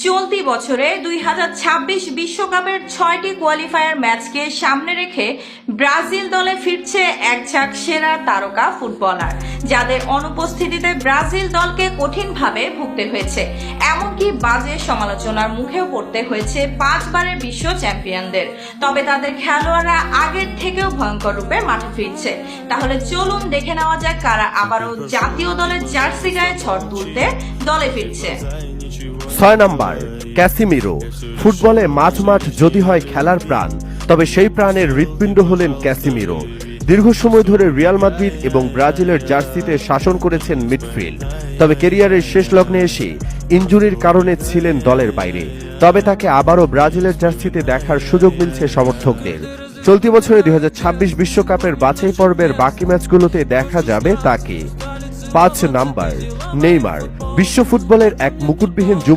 চলতি বছরে 2026 বিশ্বকাপের 6টি কোয়ালিফায়ার ম্যাচকে সামনে রেখে ব্রাজিল দলে ফিরছে এক ঝাঁক সেরা তারকা ফুটবলার, যাদের অনুপস্থিতিতে ব্রাজিল দলকে কঠিনভাবে ভুগতে হয়েছে। এমনকি বাজে সমালোচনার মুখেও পড়তে হয়েছে 5 বারের বিশ্ব চ্যাম্পিয়নদের। তবে তাদের খেলোয়াড়রা আগের থেকেও ভয়ঙ্কর রূপে মাঠে ফিরছে। তাহলে চলুন দেখে নেওয়া যাক কারা আবারও জাতীয় দলের জার্সি গায়ে ঝড় তুলতে দলে ফিরছে। 6 নাম্বার ক্যাসিমিরো। ফুটবলে মাঠ যদি হয় খেলার প্রাণ, তবে সেই প্রাণের হৃৎপিণ্ড হলেন ক্যাসিমিরো। দীর্ঘ সময় ধরে রিয়াল মাদ্রিদ এবং ব্রাজিলের জার্সিতে শাসন করেছেন মিডফিল্ড, তবে ক্যারিয়ারের শেষ লগ্নে এসে ইনজুরির কারণে ছিলেন দলের বাইরে। তবে তাকে আবারও ব্রাজিলের জার্সিতে দেখার সুযোগ মিলছে সমর্থকদের। চলতি বছরে 2026 বিশ্বকাপের বাছাই পর্বের বাকি ম্যাচগুলোতে দেখা যাবে তাকে। 5 নাম্বার নেইমার। বিশ্ব ফুটবলের এক মুকুটবিহীন